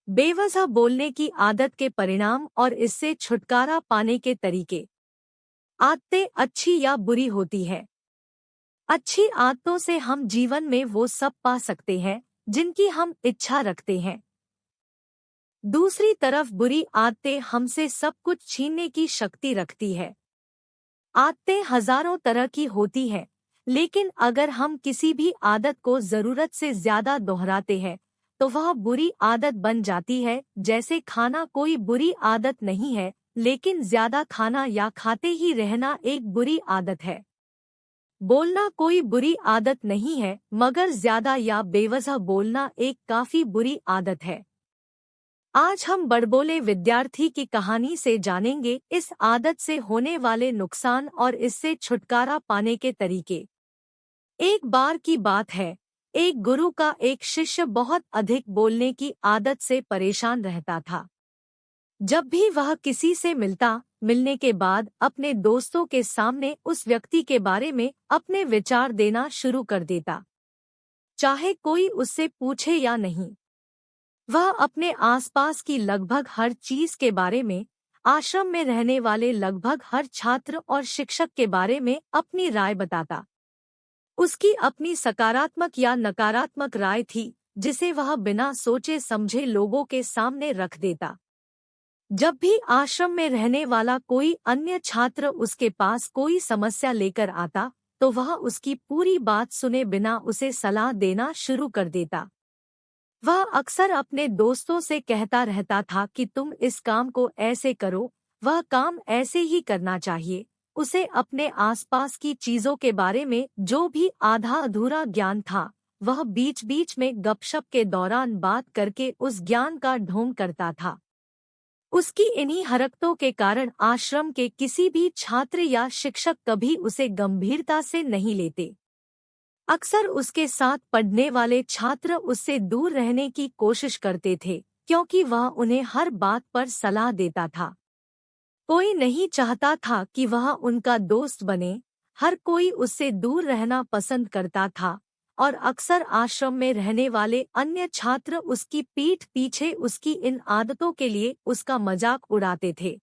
बेवजह बोलने की आदत के परिणाम और इससे छुटकारा पाने के तरीके। आदतें अच्छी या बुरी होती है। अच्छी आदतों से हम जीवन में वो सब पा सकते हैं जिनकी हम इच्छा रखते हैं। दूसरी तरफ बुरी आदतें हमसे सब कुछ छीनने की शक्ति रखती है। आदतें हजारों तरह की होती हैं, लेकिन अगर हम किसी भी आदत को जरूरत से ज्यादा दोहराते हैं तो वह बुरी आदत बन जाती है। जैसे खाना कोई बुरी आदत नहीं है, लेकिन ज्यादा खाना या खाते ही रहना एक बुरी आदत है। बोलना कोई बुरी आदत नहीं है, मगर ज्यादा या बेवजह बोलना एक काफी बुरी आदत है। आज हम बड़बोले विद्यार्थी की कहानी से जानेंगे इस आदत से होने वाले नुकसान और इससे छुटकारा पाने के तरीके। एक बार की बात है, एक गुरु का एक शिष्य बहुत अधिक बोलने की आदत से परेशान रहता था। जब भी वह किसी से मिलने के बाद अपने दोस्तों के सामने उस व्यक्ति के बारे में अपने विचार देना शुरू कर देता, चाहे कोई उससे पूछे या नहीं। वह अपने आसपास की लगभग हर चीज के बारे में, आश्रम में रहने वाले लगभग हर छात्र और शिक्षक के बारे में अपनी राय बताता। उसकी अपनी सकारात्मक या नकारात्मक राय थी, जिसे वह बिना सोचे समझे लोगों के सामने रख देता। जब भी आश्रम में रहने वाला कोई अन्य छात्र उसके पास कोई समस्या लेकर आता, तो वह उसकी पूरी बात सुने बिना उसे सलाह देना शुरू कर देता। वह अक्सर अपने दोस्तों से कहता रहता था कि तुम इस काम को ऐसे करो, वह काम ऐसे ही करना चाहिए। उसे अपने आसपास की चीजों के बारे में जो भी आधा अधूरा ज्ञान था, वह बीच बीच में गपशप के दौरान बात करके उस ज्ञान का ढोंग करता था। उसकी इन्हीं हरकतों के कारण आश्रम के किसी भी छात्र या शिक्षक कभी उसे गंभीरता से नहीं लेते। अक्सर उसके साथ पढ़ने वाले छात्र उससे दूर रहने की कोशिश करते थे, क्योंकि वह उन्हें हर बात पर सलाह देता था। कोई नहीं चाहता था कि वह उनका दोस्त बने, हर कोई उससे दूर रहना पसंद करता था, और अक्सर आश्रम में रहने वाले अन्य छात्र उसकी पीठ पीछे उसकी इन आदतों के लिए उसका मजाक उड़ाते थे।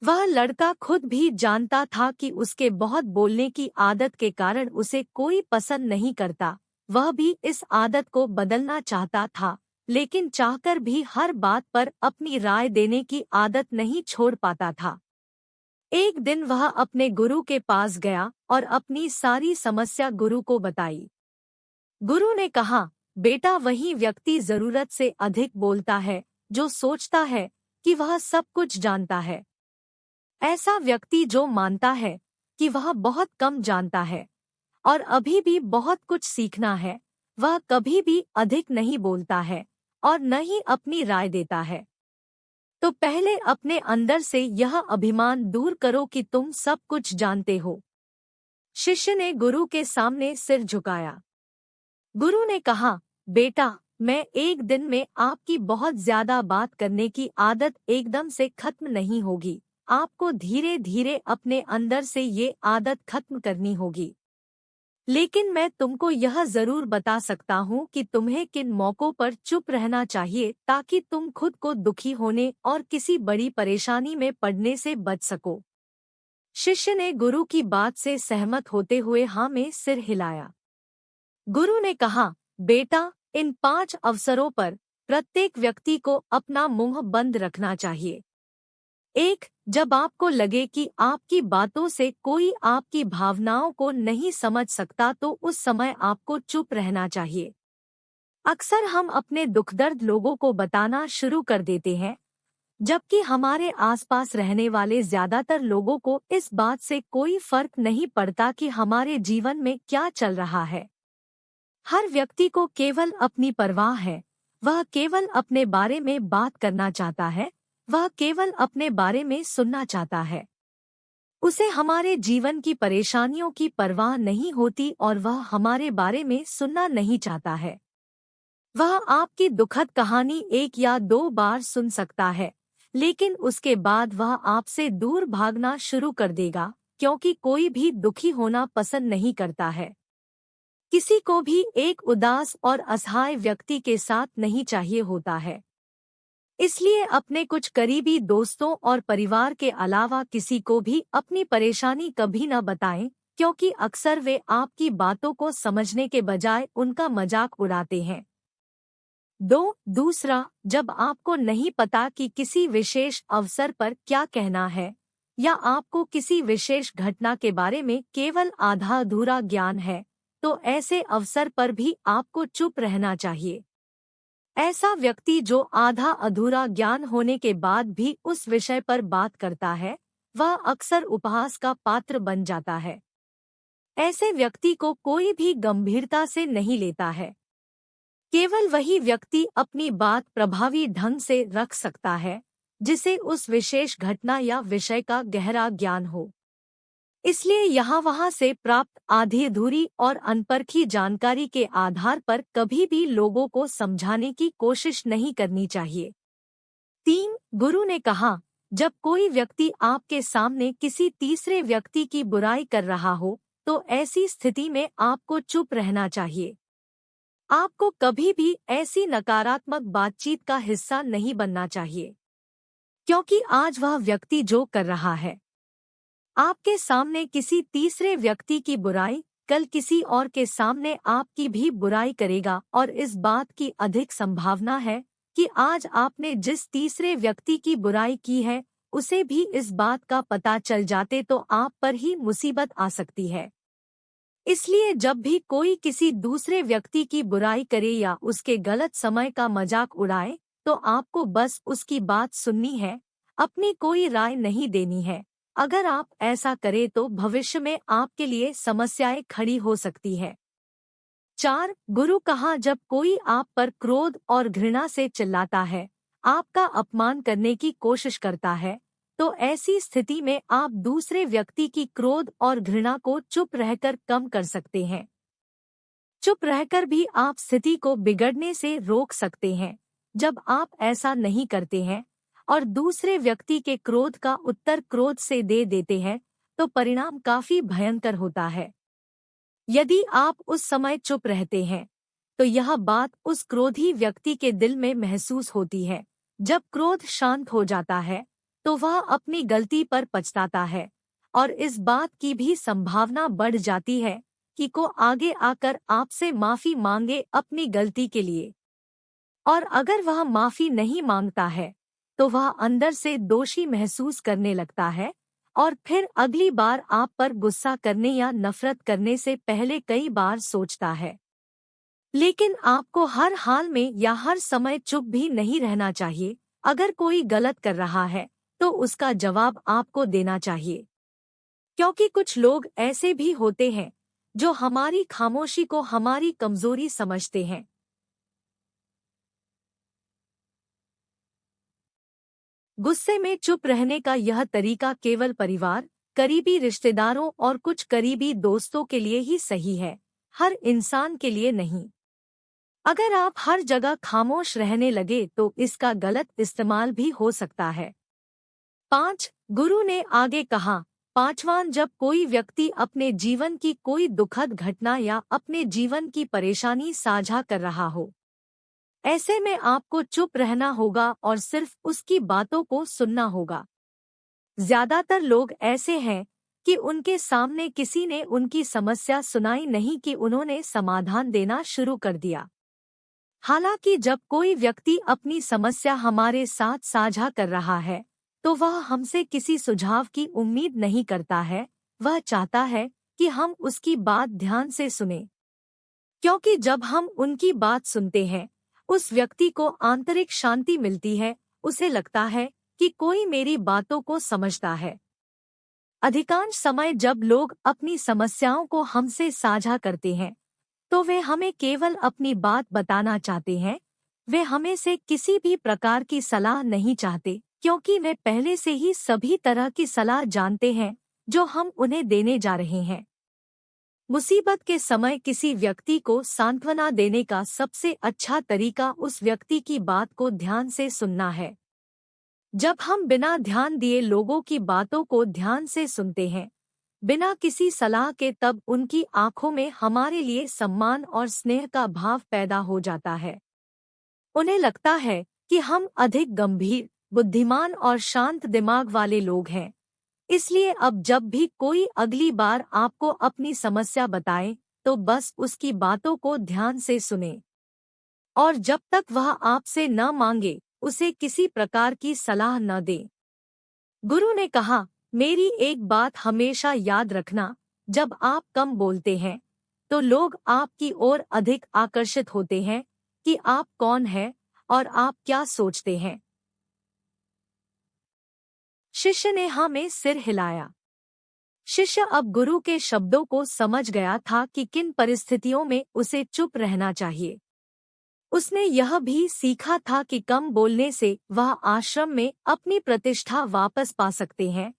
वह लड़का खुद भी जानता था कि उसके बहुत बोलने की आदत के कारण उसे कोई पसंद नहीं करता। वह भी इस आदत को बदलना चाहता था, लेकिन चाहकर भी हर बात पर अपनी राय देने की आदत नहीं छोड़ पाता था। एक दिन वह अपने गुरु के पास गया और अपनी सारी समस्या गुरु को बताई। गुरु ने कहा, बेटा, वही व्यक्ति जरूरत से अधिक बोलता है जो सोचता है कि वह सब कुछ जानता है। ऐसा व्यक्ति जो मानता है कि वह बहुत कम जानता है और अभी भी बहुत कुछ सीखना है, वह कभी भी अधिक नहीं बोलता है और न ही अपनी राय देता है। तो पहले अपने अंदर से यह अभिमान दूर करो कि तुम सब कुछ जानते हो। शिष्य ने गुरु के सामने सिर झुकाया। गुरु ने कहा, बेटा, मैं एक दिन में आपकी बहुत ज्यादा बात करने की आदत एकदम से खत्म नहीं होगी। आपको धीरे धीरे अपने अंदर से ये आदत खत्म करनी होगी। लेकिन मैं तुमको यह जरूर बता सकता हूँ कि तुम्हें किन मौकों पर चुप रहना चाहिए ताकि तुम खुद को दुखी होने और किसी बड़ी परेशानी में पड़ने से बच सको। शिष्य ने गुरु की बात से सहमत होते हुए हाँ में सिर हिलाया। गुरु ने कहा, बेटा, इन 5 अवसरों पर प्रत्येक व्यक्ति को अपना मुंह बंद रखना चाहिए। 1. जब आपको लगे कि आपकी बातों से कोई आपकी भावनाओं को नहीं समझ सकता तो उस समय आपको चुप रहना चाहिए। अक्सर हम अपने दुख दर्द लोगों को बताना शुरू कर देते हैं, जबकि हमारे आसपास रहने वाले ज्यादातर लोगों को इस बात से कोई फर्क नहीं पड़ता कि हमारे जीवन में क्या चल रहा है। हर व्यक्ति को केवल अपनी परवाह है, वह केवल अपने बारे में बात करना चाहता है, वह केवल अपने बारे में सुनना चाहता है। उसे हमारे जीवन की परेशानियों की परवाह नहीं होती और वह हमारे बारे में सुनना नहीं चाहता है। वह आपकी दुखद कहानी 1 या 2 बार सुन सकता है, लेकिन उसके बाद वह आपसे दूर भागना शुरू कर देगा, क्योंकि कोई भी दुखी होना पसंद नहीं करता है। किसी को भी एक उदास और असहाय व्यक्ति के साथ नहीं चाहिए होता है। इसलिए अपने कुछ करीबी दोस्तों और परिवार के अलावा किसी को भी अपनी परेशानी कभी न बताएं, क्योंकि अक्सर वे आपकी बातों को समझने के बजाय उनका मजाक उड़ाते हैं। दूसरा, जब आपको नहीं पता कि किसी विशेष अवसर पर क्या कहना है या आपको किसी विशेष घटना के बारे में केवल आधा अधूरा ज्ञान है, तो ऐसे अवसर पर भी आपको चुप रहना चाहिए। ऐसा व्यक्ति जो आधा अधूरा ज्ञान होने के बाद भी उस विषय पर बात करता है, वह अक्सर उपहास का पात्र बन जाता है। ऐसे व्यक्ति को कोई भी गंभीरता से नहीं लेता है। केवल वही व्यक्ति अपनी बात प्रभावी ढंग से रख सकता है जिसे उस विशेष घटना या विषय का गहरा ज्ञान हो। इसलिए यहाँ वहाँ से प्राप्त आधी अधूरी और अनपरखी जानकारी के आधार पर कभी भी लोगों को समझाने की कोशिश नहीं करनी चाहिए। 3, गुरु ने कहा, जब कोई व्यक्ति आपके सामने किसी तीसरे व्यक्ति की बुराई कर रहा हो, तो ऐसी स्थिति में आपको चुप रहना चाहिए। आपको कभी भी ऐसी नकारात्मक बातचीत का हिस्सा नहीं बनना चाहिए, क्योंकि आज वह व्यक्ति जो कर रहा है आपके सामने किसी तीसरे व्यक्ति की बुराई, कल किसी और के सामने आपकी भी बुराई करेगा, और इस बात की अधिक संभावना है कि आज आपने जिस तीसरे व्यक्ति की बुराई की है उसे भी इस बात का पता चल जाते तो आप पर ही मुसीबत आ सकती है। इसलिए जब भी कोई किसी दूसरे व्यक्ति की बुराई करे या उसके गलत समय का मजाक उड़ाए, तो आपको बस उसकी बात सुननी है, अपनी कोई राय नहीं देनी है। अगर आप ऐसा करें तो भविष्य में आपके लिए समस्याएं खड़ी हो सकती है। 4, गुरु कहा, जब कोई आप पर क्रोध और घृणा से चिल्लाता है, आपका अपमान करने की कोशिश करता है, तो ऐसी स्थिति में आप दूसरे व्यक्ति की क्रोध और घृणा को चुप रहकर कम कर सकते हैं। चुप रहकर भी आप स्थिति को बिगड़ने से रोक सकते हैं। जब आप ऐसा नहीं करते हैं और दूसरे व्यक्ति के क्रोध का उत्तर क्रोध से दे देते हैं, तो परिणाम काफी भयंकर होता है। यदि आप उस समय चुप रहते हैं, तो यह बात उस क्रोधी व्यक्ति के दिल में महसूस होती है। जब क्रोध शांत हो जाता है, तो वह अपनी गलती पर पछताता है, और इस बात की भी संभावना बढ़ जाती है कि को आगे आकर आपसे माफी मांगे अपनी गलती के लिए। और अगर वह माफी नहीं मांगता है, तो वह अंदर से दोषी महसूस करने लगता है, और फिर अगली बार आप पर गुस्सा करने या नफरत करने से पहले कई बार सोचता है। लेकिन आपको हर हाल में या हर समय चुप भी नहीं रहना चाहिए। अगर कोई गलत कर रहा है, तो उसका जवाब आपको देना चाहिए, क्योंकि कुछ लोग ऐसे भी होते हैं जो हमारी खामोशी को हमारी कमजोरी समझते हैं। गुस्से में चुप रहने का यह तरीका केवल परिवार, करीबी रिश्तेदारों और कुछ करीबी दोस्तों के लिए ही सही है, हर इंसान के लिए नहीं। अगर आप हर जगह खामोश रहने लगे तो इसका गलत इस्तेमाल भी हो सकता है। 5, गुरु ने आगे कहा, 5वां, जब कोई व्यक्ति अपने जीवन की कोई दुखद घटना या अपने जीवन की परेशानी साझा कर रहा हो, ऐसे में आपको चुप रहना होगा और सिर्फ उसकी बातों को सुनना होगा। ज्यादातर लोग ऐसे हैं कि उनके सामने किसी ने उनकी समस्या सुनाई नहीं कि उन्होंने समाधान देना शुरू कर दिया। हालांकि जब कोई व्यक्ति अपनी समस्या हमारे साथ साझा कर रहा है, तो वह हमसे किसी सुझाव की उम्मीद नहीं करता है, वह चाहता है कि हम उसकी बात ध्यान से सुनें। क्योंकि जब हम उनकी बात सुनते हैं, उस व्यक्ति को आंतरिक शांति मिलती है, उसे लगता है कि कोई मेरी बातों को समझता है। अधिकांश समय जब लोग अपनी समस्याओं को हमसे साझा करते हैं, तो वे हमें केवल अपनी बात बताना चाहते हैं। वे हमें से किसी भी प्रकार की सलाह नहीं चाहते, क्योंकि वे पहले से ही सभी तरह की सलाह जानते हैं जो हम उन्हें देने जा रहे हैं। मुसीबत के समय किसी व्यक्ति को सांत्वना देने का सबसे अच्छा तरीका उस व्यक्ति की बात को ध्यान से सुनना है। जब हम बिना ध्यान दिए लोगों की बातों को ध्यान से सुनते हैं, बिना किसी सलाह के, तब उनकी आंखों में हमारे लिए सम्मान और स्नेह का भाव पैदा हो जाता है। उन्हें लगता है कि हम अधिक गंभीर, बुद्धिमान और शांत दिमाग वाले लोग हैं। इसलिए अब जब भी कोई अगली बार आपको अपनी समस्या बताए, तो बस उसकी बातों को ध्यान से सुने और जब तक वह आपसे न मांगे उसे किसी प्रकार की सलाह न दे। गुरु ने कहा, मेरी एक बात हमेशा याद रखना, जब आप कम बोलते हैं तो लोग आपकी ओर अधिक आकर्षित होते हैं कि आप कौन हैं और आप क्या सोचते हैं। शिष्य ने हाँ में सिर हिलाया। शिष्य अब गुरु के शब्दों को समझ गया था कि किन परिस्थितियों में उसे चुप रहना चाहिए। उसने यह भी सीखा था कि कम बोलने से वह आश्रम में अपनी प्रतिष्ठा वापस पा सकते हैं।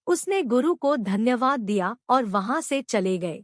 उसने गुरु को धन्यवाद दिया और वहां से चले गए।